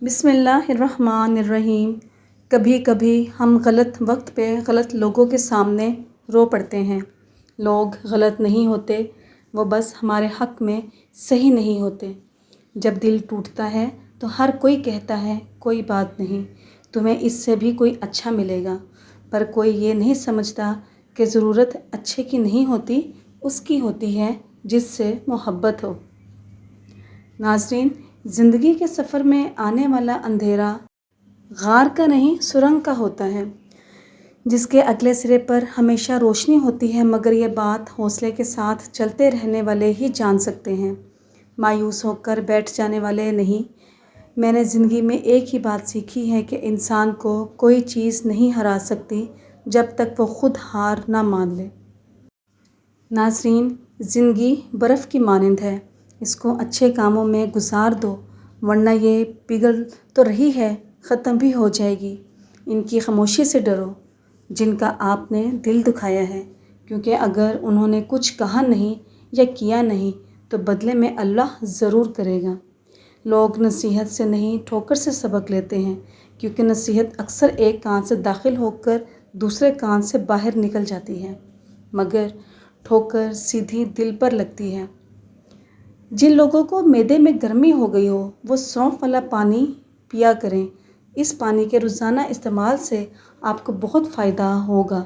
बिस्मिल्लाहिर्रहमानिर्रहीम। कभी कभी हम गलत वक्त पे गलत लोगों के सामने रो पड़ते हैं। लोग गलत नहीं होते, वो बस हमारे हक़ में सही नहीं होते। जब दिल टूटता है तो हर कोई कहता है कोई बात नहीं, तुम्हें इससे भी कोई अच्छा मिलेगा, पर कोई ये नहीं समझता कि ज़रूरत अच्छे की नहीं होती, उसकी होती है जिससे मोहब्बत हो। नाज़रीन, ज़िंदगी के सफ़र में आने वाला अंधेरा गार का नहीं सुरंग का होता है, जिसके अगले सिरे पर हमेशा रोशनी होती है, मगर ये बात हौसले के साथ चलते रहने वाले ही जान सकते हैं, मायूस होकर बैठ जाने वाले नहीं। मैंने ज़िंदगी में एक ही बात सीखी है कि इंसान को कोई चीज़ नहीं हरा सकती जब तक वो ख़ुद हार ना मान ले। नाज़रीन, ज़िंदगी बर्फ़ की मानंद है, इसको अच्छे कामों में गुजार दो, वरना ये पिघल तो रही है, ख़त्म भी हो जाएगी। इनकी खामोशी से डरो जिनका आपने दिल दुखाया है, क्योंकि अगर उन्होंने कुछ कहा नहीं या किया नहीं तो बदले में अल्लाह ज़रूर करेगा। लोग नसीहत से नहीं ठोकर से सबक लेते हैं, क्योंकि नसीहत अक्सर एक कान से दाखिल होकर दूसरे कान से बाहर निकल जाती है, मगर ठोकर सीधी दिल पर लगती है। जिन लोगों को मैदे में गर्मी हो गई हो वो सौंफ वाला पानी पिया करें। इस पानी के रोज़ाना इस्तेमाल से आपको बहुत फ़ायदा होगा।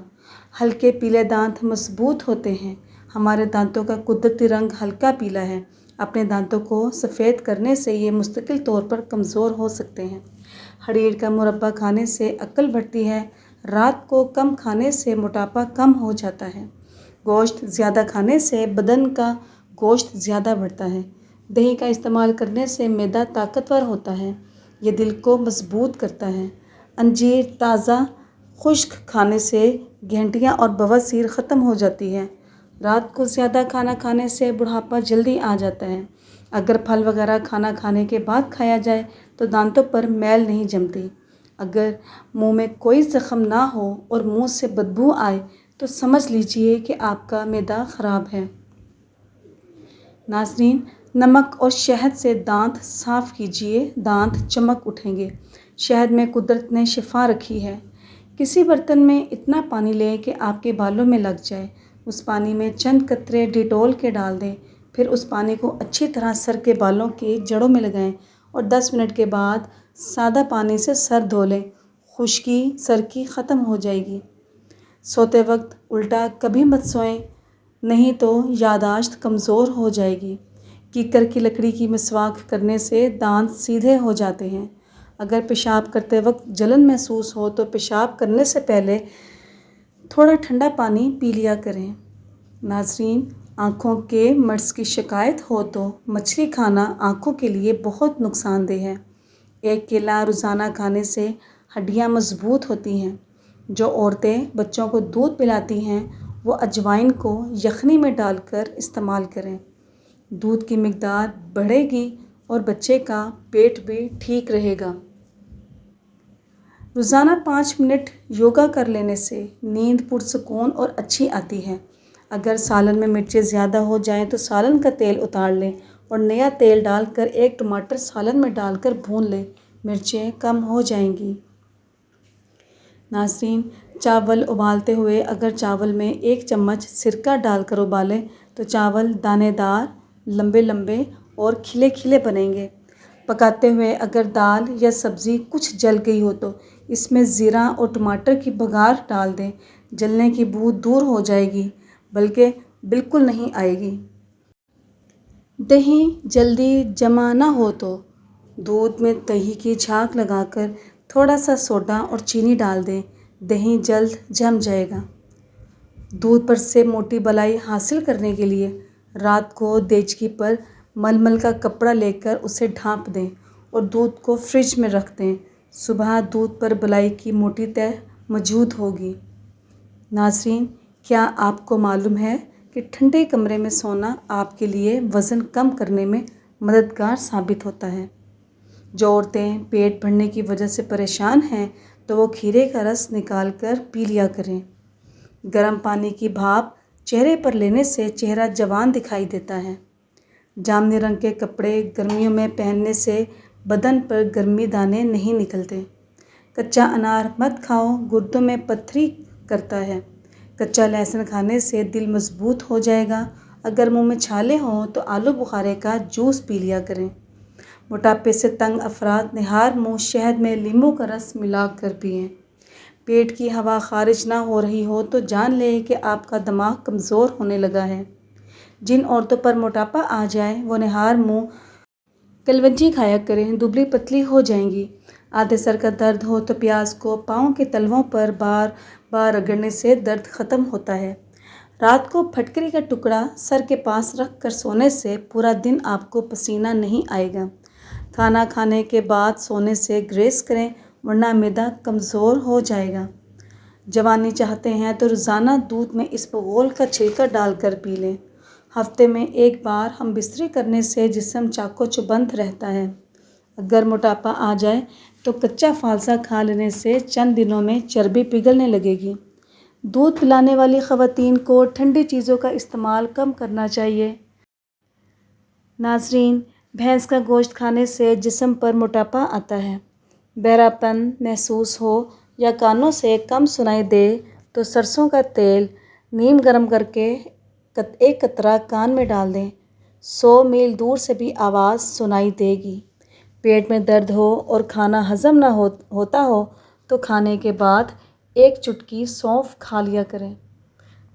हल्के पीले दांत मजबूत होते हैं। हमारे दांतों का कुदरती रंग हल्का पीला है। अपने दांतों को सफ़ेद करने से ये मुस्तकिल तौर पर कमज़ोर हो सकते हैं। हरीर का मुरब्बा खाने से अक्ल बढ़ती है। रात को कम खाने से मोटापा कम हो जाता है। गोश्त ज़्यादा खाने से बदन का गोश्त ज़्यादा बढ़ता है। दही का इस्तेमाल करने से मैदा ताकतवर होता है, ये दिल को मजबूत करता है। अंजीर ताज़ा खुश्क खाने से घंटियाँ और बवासीर ख़त्म हो जाती है। रात को ज़्यादा खाना खाने से बुढ़ापा जल्दी आ जाता है। अगर फल वगैरह खाना खाने के बाद खाया जाए तो दांतों पर मैल नहीं जमती। अगर मुंह में कोई ज़ख्म ना हो और मुंह से बदबू आए तो समझ लीजिए कि आपका मैदा ख़राब है। नाज़रीन, नमक और शहद से दांत साफ़ कीजिए, दांत चमक उठेंगे। शहद में कुदरत ने शिफा रखी है। किसी बर्तन में इतना पानी लें कि आपके बालों में लग जाए। उस पानी में चंद कतरे डिटॉल के डाल दें, फिर उस पानी को अच्छी तरह सर के बालों के जड़ों में लगाएं और 10 मिनट के बाद सादा पानी से सर धो लें। खुश्की सर की ख़त्म हो जाएगी। सोते वक्त उल्टा कभी मत सोएं, नहीं तो यादाश्त कमज़ोर हो जाएगी। कीकर की लकड़ी की मिसवाक करने से दांत सीधे हो जाते हैं। अगर पेशाब करते वक्त जलन महसूस हो तो पेशाब करने से पहले थोड़ा ठंडा पानी पी लिया करें। नाज़रीन, आँखों के मर्ज़ की शिकायत हो तो मछली खाना आँखों के लिए बहुत नुकसानदेह है। एक केला रोज़ाना खाने से हड्डियाँ मजबूत होती हैं। जो औरतें बच्चों को दूध पिलाती हैं वो अजवाइन को यखनी में डालकर इस्तेमाल करें। दूध की मिकदार बढ़ेगी और बच्चे का पेट भी ठीक रहेगा। रोज़ाना 5 मिनट योगा कर लेने से नींद पुरसुकून और अच्छी आती है। अगर सालन में मिर्चें ज़्यादा हो जाएं तो सालन का तेल उतार लें और नया तेल डालकर एक टमाटर सालन में डालकर भून लें, मिर्चें कम हो जाएंगी। नाज़रीन, चावल उबालते हुए अगर चावल में 1 चम्मच सिरका डालकर उबालें तो चावल दानेदार, लंबे लंबे और खिले खिले बनेंगे। पकाते हुए अगर दाल या सब्ज़ी कुछ जल गई हो तो इसमें ज़ीरा और टमाटर की बघार डाल दें। जलने की बू दूर हो जाएगी, बल्कि बिल्कुल नहीं आएगी। दही जल्दी जमा ना हो तो दूध में दही की झाग लगाकर थोड़ा सा सोडा और चीनी डाल दें, दही जल्द जम जाएगा। दूध पर से मोटी बलाई हासिल करने के लिए रात को देचकी पर मलमल का कपड़ा लेकर उसे ढाँप दें और दूध को फ्रिज में रख दें। सुबह दूध पर बलाई की मोटी तह मौजूद होगी। नाज़रीन, क्या आपको मालूम है कि ठंडे कमरे में सोना आपके लिए वज़न कम करने में मददगार साबित होता है। जो औरतें पेट भरने की वजह से परेशान हैं तो वो खीरे का रस निकाल कर पी लिया करें। गर्म पानी की भाप चेहरे पर लेने से चेहरा जवान दिखाई देता है। जामुनी रंग के कपड़े गर्मियों में पहनने से بدन پر गर्मी दाने नहीं निकलते। कच्चा अनार मत खाओ, गुर्दों में पत्थरी करता है। कच्चा लहसुन खाने से दिल मजबूत हो जाएगा। अगर मुंह में छाले हों तो आलू बुखारे का जूस पी लिया करें। मोटापे से तंग अफराद निहार मुंह शहद में नींबू का रस मिलाकर पिएं। पेट की हवा खारिज ना हो रही हो तो जान लें कि आपका दिमाग कमज़ोर होने लगा है। जिन औरतों पर मोटापा आ जाए वो निहार मुंह कलवंजी खाया करें, दुबली पतली हो जाएंगी। आधे सर का दर्द हो तो प्याज को पाँव के तलवों पर बार बार रगड़ने से दर्द ख़त्म होता है। रात को फटकरी का टुकड़ा सर के पास रख कर सोने से पूरा दिन आपको पसीना नहीं आएगा। खाना खाने के बाद सोने से ग्रेस करें, वरना मैदा कमज़ोर हो जाएगा। जवानी चाहते हैं तो रोज़ाना दूध में इसबगोल का छिलका डालकर पी लें। हफ्ते में एक बार हम बिस्तरी करने से जिस्म चाको चौबंद रहता है। अगर मोटापा आ जाए तो कच्चा फालसा खा लेने से चंद दिनों में चर्बी पिघलने लगेगी। दूध पिलाने वाली ख़वातीन को ठंडी चीज़ों का इस्तेमाल कम करना चाहिए। नाज़रीन, भैंस का गोश्त खाने से जिस्म पर मोटापा आता है। बहरापन महसूस हो या कानों से कम सुनाई दे तो सरसों का तेल नीम गर्म करके एक कतरा कान में डाल दें। 100 मील दूर से भी आवाज़ सुनाई देगी। पेट में दर्द हो और खाना हजम ना होता हो तो खाने के बाद 1 चुटकी सौंफ खा लिया करें।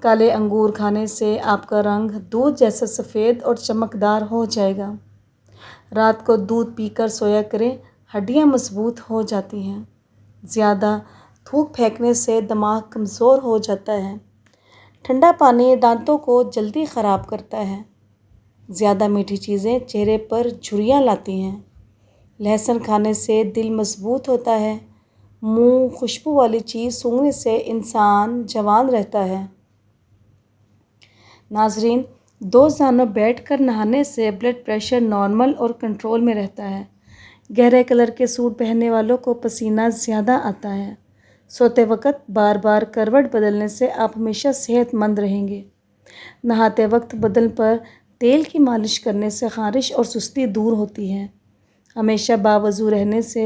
काले अंगूर खाने से आपका रंग दूध जैसा सफ़ेद और चमकदार हो जाएगा। रात को दूध पीकर सोया करें, हड्डियां मजबूत हो जाती हैं। ज़्यादा थूक फेंकने से दिमाग कमज़ोर हो जाता है। ठंडा पानी दांतों को जल्दी ख़राब करता है। ज़्यादा मीठी चीज़ें चेहरे पर झुर्रियाँ लाती हैं। लहसुन खाने से दिल मजबूत होता है। मुंह खुशबू वाली चीज़ सूंघने से इंसान जवान रहता है। नाजरीन, 2 जानों बैठकर नहाने से ब्लड प्रेशर नॉर्मल और कंट्रोल में रहता है। गहरे कलर के सूट पहनने वालों को पसीना ज़्यादा आता है। सोते वक्त बार बार करवट बदलने से आप हमेशा सेहतमंद रहेंगे। नहाते वक्त बदन पर तेल की मालिश करने से ख़ारिश और सुस्ती दूर होती है। हमेशा बावज़ू रहने से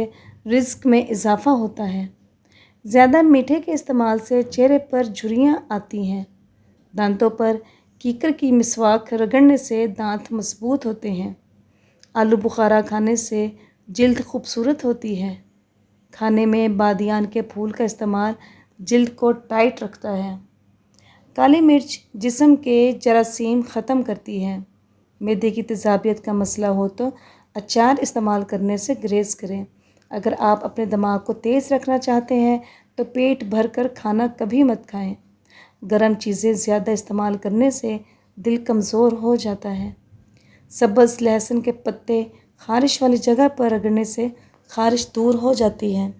रिज़्क में इजाफ़ा होता है। ज़्यादा मीठे के इस्तेमाल से चेहरे पर झुर्रियाँ आती हैं। दांतों पर कीकर की मिसवाक रगड़ने से दांत मजबूत होते हैं। आलू बुखारा खाने से जिल्द खूबसूरत होती है। खाने में बादियान के फूल का इस्तेमाल जिल्द को टाइट रखता है। काली मिर्च जिस्म के जरासीम ख़त्म करती है। मैदे की तेज़ाबियत का मसला हो तो अचार इस्तेमाल करने से ग्रेज़ करें। अगर आप अपने दिमाग को तेज़ रखना चाहते हैं तो पेट भर कर खाना कभी मत खाएं। गर्म चीज़ें ज़्यादा इस्तेमाल करने से दिल कमज़ोर हो जाता है। सब्ज़ लहसुन के पत्ते ख़ारिश वाली जगह पर रगड़ने से ख़ारिश दूर हो जाती है।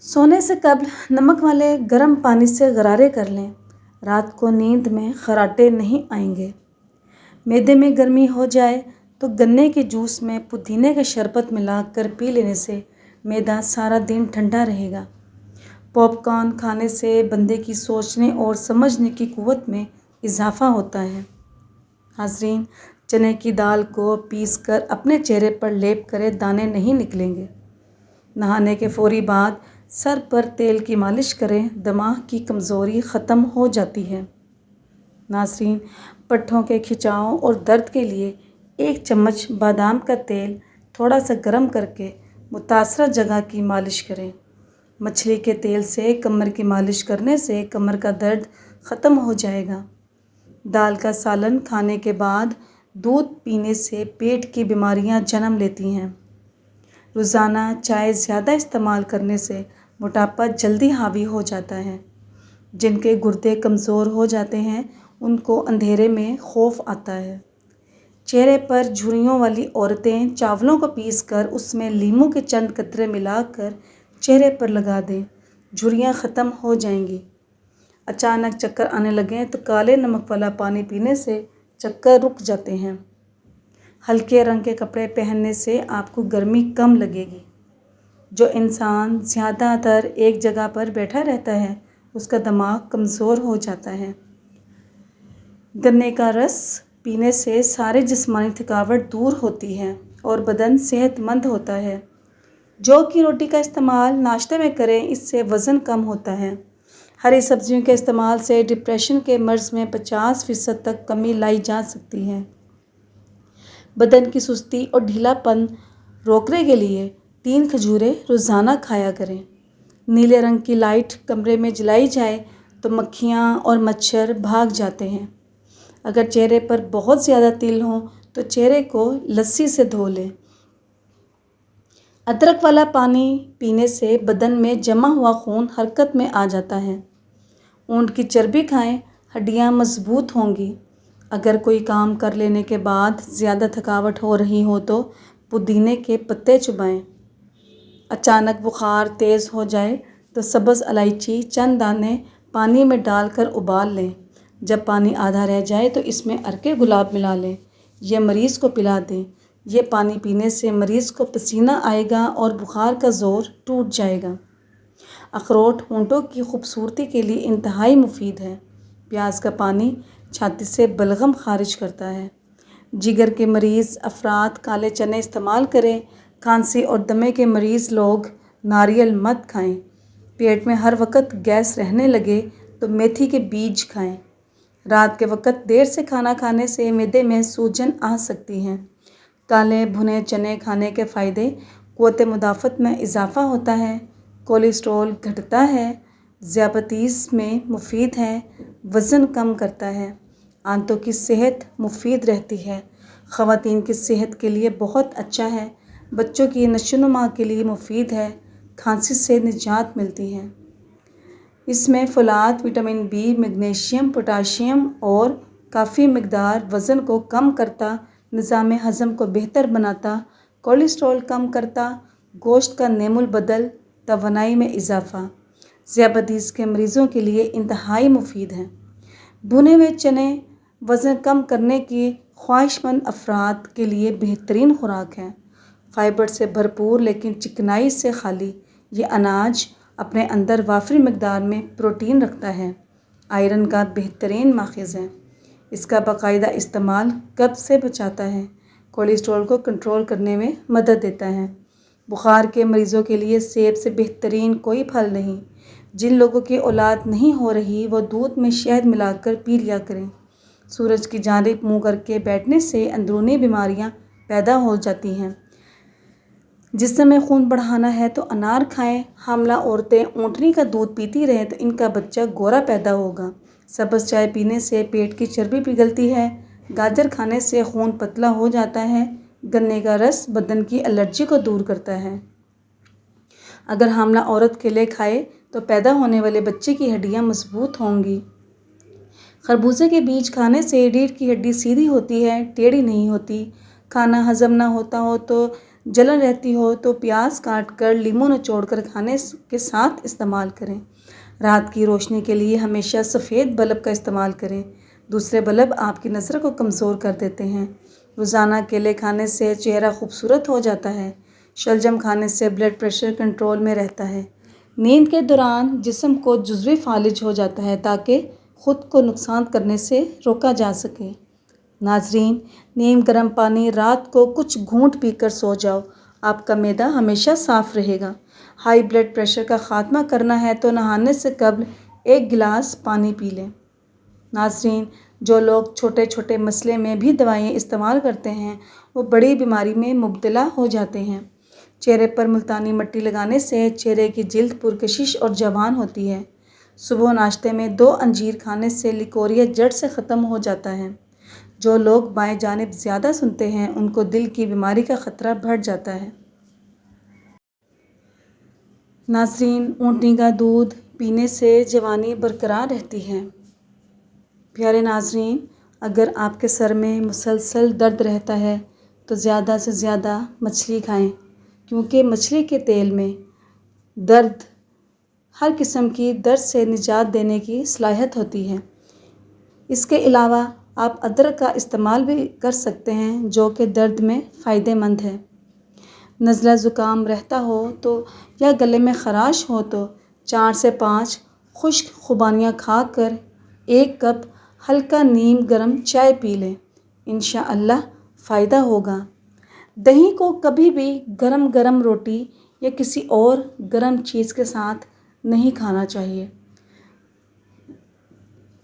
सोने से कबल नमक वाले गर्म पानी से गरारे कर लें। रात को नींद में खर्राटे नहीं आएंगे। मैदे में गर्मी हो जाए तो गन्ने के जूस में पुदीने का शरबत मिलाकर पी लेने से मैदा सारा दिन ठंडा रहेगा। पॉपकॉर्न खाने से बंदे की सोचने और समझने की क़ुव्वत में इजाफ़ा होता है। हाज़रीन, चने की दाल को पीसकर अपने चेहरे पर लेप करें, दाने नहीं निकलेंगे। नहाने के फ़ौरी बाद सर पर तेल की मालिश करें, दिमाग की कमज़ोरी ख़त्म हो जाती है। नाज़रीन, पट्ठों के खिंचाव और दर्द के लिए 1 चम्मच बादाम का तेल थोड़ा सा गर्म करके मुतासरा जगह की मालिश करें। मछली के तेल से कमर की मालिश करने से कमर का दर्द ख़त्म हो जाएगा। दाल का सालन खाने के बाद दूध पीने से पेट की बीमारियां जन्म लेती हैं। रोज़ाना चाय ज़्यादा इस्तेमाल करने से मोटापा जल्दी हावी हो जाता है। जिनके गुर्दे कमज़ोर हो जाते हैं उनको अंधेरे में खौफ आता है। चेहरे पर झुर्रियों वाली औरतें चावलों को पीसकर उसमें लीमू के चंद कतरे मिलाकर चेहरे पर लगा दें, झुर्रियाँ ख़त्म हो जाएंगी। अचानक चक्कर आने लगें तो काले नमक वाला पानी पीने से चक्कर रुक जाते हैं। हल्के रंग के कपड़े पहनने से आपको गर्मी कम लगेगी। जो इंसान ज़्यादातर एक जगह पर बैठा रहता है उसका दिमाग कमज़ोर हो जाता है। गन्ने का रस पीने से सारी जिस्मानी थकावट दूर होती है اور بدن صحت مند ہوتا ہے۔ جو کی روٹی کا استعمال ناشتے میں کریں، اس سے وزن کم ہوتا ہے۔ ہری سبزیوں کے استعمال سے ڈپریشن کے مرض میں 50% تک کمی لائی جا سکتی ہے۔ بدن کی سستی اور ڈھیلا پن روکنے کے لیے 3 کھجوریں روزانہ کھایا کریں۔ نیلے رنگ کی لائٹ کمرے میں جلائی جائے تو مکھیاں اور مچھر بھاگ جاتے ہیں۔ اگر چہرے پر بہت زیادہ تل ہوں تو چہرے کو لسی سے دھو لیں۔ ادرک والا پانی پینے سے بدن میں جمع ہوا خون حرکت میں آ جاتا ہے۔ اونٹ کی چربی کھائیں، ہڈیاں مضبوط ہوں گی۔ اگر کوئی کام کر لینے کے بعد زیادہ تھکاوٹ ہو رہی ہو تو پودینے کے پتے چبائیں۔ اچانک بخار تیز ہو جائے تو سبز الائچی چند دانے پانی میں ڈال کر ابال لیں۔ جب پانی آدھا رہ جائے تو اس میں عرق گلاب ملا لیں۔ یہ مریض کو پلا دیں۔ یہ پانی پینے سے مریض کو پسینہ آئے گا اور بخار کا زور ٹوٹ جائے گا۔ اخروٹ ہونٹوں کی خوبصورتی کے لیے انتہائی مفید ہے۔ پیاز کا پانی چھاتی سے بلغم خارج کرتا ہے۔ جگر کے مریض افراد کالے چنے استعمال کریں۔ کھانسی اور دمے کے مریض لوگ ناریل مت کھائیں۔ پیٹ میں ہر وقت گیس رہنے لگے تو میتھی کے بیج کھائیں۔ رات کے وقت دیر سے کھانا کھانے سے معدے میں سوجن آ سکتی ہے۔ کالے بھنے چنے کھانے کے فائدے: قوت مدافعت میں اضافہ ہوتا ہے، کولیسٹرول گھٹتا ہے، ذیابیطس میں مفید ہے، وزن کم کرتا ہے، آنتوں کی صحت مفید رہتی ہے، خواتین کی صحت کے لیے بہت اچھا ہے، بچوں کی نشو و نما کے لیے مفید ہے، کھانسی سے نجات ملتی ہے۔ اس میں فولاد، وٹامن بی، میگنیشیم، پوٹاشیم اور کافی مقدار وزن کو کم کرتا، نظام ہضم کو بہتر بناتا، کولیسٹرول کم کرتا، گوشت کا نیم البدل، توانائی میں اضافہ، ذیابیطس کے مریضوں کے لیے انتہائی مفید ہے۔ بھنے ہوئے چنے وزن کم کرنے کی خواہش مند افراد کے لیے بہترین خوراک ہے۔ فائبر سے بھرپور لیکن چکنائی سے خالی، یہ اناج اپنے اندر وافر مقدار میں پروٹین رکھتا ہے، آئرن کا بہترین ماخذ ہے۔ اس کا باقاعدہ استعمال قبض سے بچاتا ہے، کولیسٹرول کو کنٹرول کرنے میں مدد دیتا ہے۔ بخار کے مریضوں کے لیے سیب سے بہترین کوئی پھل نہیں۔ جن لوگوں کی اولاد نہیں ہو رہی وہ دودھ میں شہد ملا کر پی لیا کریں۔ سورج کی جانب منہ کر کے بیٹھنے سے اندرونی بیماریاں پیدا ہو جاتی ہیں۔ جسم میں خون بڑھانا ہے تو انار کھائیں۔ حاملہ عورتیں اونٹنی کا دودھ پیتی رہیں تو ان کا بچہ گورا پیدا ہوگا۔ سبز چائے پینے سے پیٹ کی چربی پگھلتی ہے۔ گاجر کھانے سے خون پتلا ہو جاتا ہے۔ گنے کا رس بدن کی الرجی کو دور کرتا ہے۔ اگر حاملہ عورت کیلے کھائے تو پیدا ہونے والے بچے کی ہڈیاں مضبوط ہوں گی۔ خربوزے کے بیج کھانے سے ریڑھ کی ہڈی سیدھی ہوتی ہے، ٹیڑھی نہیں ہوتی۔ کھانا ہضم نہ ہوتا ہو تو جلن رہتی ہو تو پیاز کاٹ کر لیموں نچوڑ کر کھانے کے ساتھ استعمال کریں۔ رات کی روشنی کے لیے ہمیشہ سفید بلب کا استعمال کریں۔ دوسرے بلب آپ کی نظر کو کمزور کر دیتے ہیں۔ روزانہ کیلے کھانے سے چہرہ خوبصورت ہو جاتا ہے۔ شلجم کھانے سے بلڈ پریشر کنٹرول میں رہتا ہے۔ نیند کے دوران جسم کو جزوی فالج ہو جاتا ہے تاکہ خود کو نقصان کرنے سے روکا جا سکے۔ ناظرین، نیم گرم پانی رات کو کچھ گھونٹ پی کر سو جاؤ، آپ کا معدہ ہمیشہ صاف رہے گا۔ ہائی بلڈ پریشر کا خاتمہ کرنا ہے تو نہانے سے قبل 1 گلاس پانی پی لیں۔ ناظرین، جو لوگ چھوٹے چھوٹے مسئلے میں بھی دوائیں استعمال کرتے ہیں وہ بڑی بیماری میں مبتلا ہو جاتے ہیں۔ چہرے پر ملتانی مٹی لگانے سے چہرے کی جلد پرکشش اور جوان ہوتی ہے۔ صبح ناشتے میں 2 انجیر کھانے سے لیکوریا جڑ سے ختم ہو جاتا ہے۔ جو لوگ بائیں جانب زیادہ سنتے ہیں ان کو دل کی بیماری کا خطرہ بڑھ جاتا ہے۔ ناظرین، اونٹنی کا دودھ پینے سے جوانی برقرار رہتی ہے۔ پیارے ناظرین، اگر آپ کے سر میں مسلسل درد رہتا ہے تو زیادہ سے زیادہ مچھلی کھائیں، کیونکہ مچھلی کے تیل میں ہر قسم کی درد سے نجات دینے کی صلاحیت ہوتی ہے۔ اس کے علاوہ آپ ادرک کا استعمال بھی کر سکتے ہیں جو کہ درد میں فائدہ مند ہے۔ نزلہ زکام رہتا ہو تو یا گلے میں خراش ہو تو 4 سے 5 خشک خوبانیاں کھا کر 1 کپ ہلکا نیم گرم چائے پی لیں، انشاءاللہ فائدہ ہوگا۔ दही को कभी भी गरम गरम रोटी या किसी और गरम चीज़ के साथ नहीं खाना चाहिए।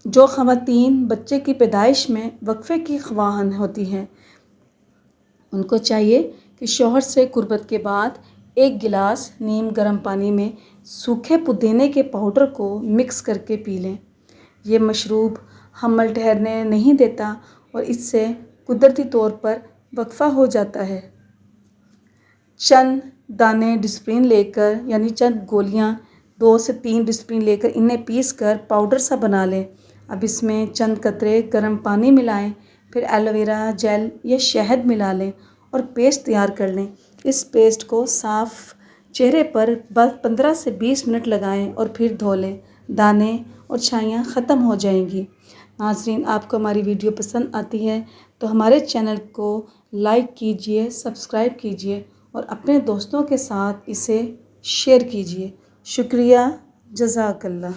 जो ख़वातीन बच्चे की पैदाइश में वक्फ़े की ख़वाहान होती हैं, उनको चाहिए कि शौहर से कुर्बत के बाद 1 गिलास नीम गर्म पानी में सूखे पुदीने के पाउडर को मिक्स करके पी लें। ये मशरूब हमल ठहरने नहीं देता और इससे कुदरती तौर पर वक्फ़ा हो जाता है। चंद दाने डिस्प्रिन लेकर, यानी चंद गोलियां 2 से 3 डिस्प्रिन लेकर इन्हें पीस कर पाउडर सा बना लें। अब इसमें चंद कतरे गर्म पानी मिलाएं, फिर एलोवेरा जेल या शहद मिला लें और पेस्ट तैयार कर लें। इस पेस्ट को साफ़ चेहरे पर बस 15 से 20 मिनट लगाएं और फिर धो लें। दाने और छाइयाँ ख़त्म हो जाएंगी। नाज़रीन, आपको हमारी वीडियो पसंद आती है तो हमारे चैनल को लाइक कीजिए, सब्सक्राइब कीजिए और अपने दोस्तों के साथ इसे शेयर कीजिए। शुक्रिया, जज़ाकल्लाह।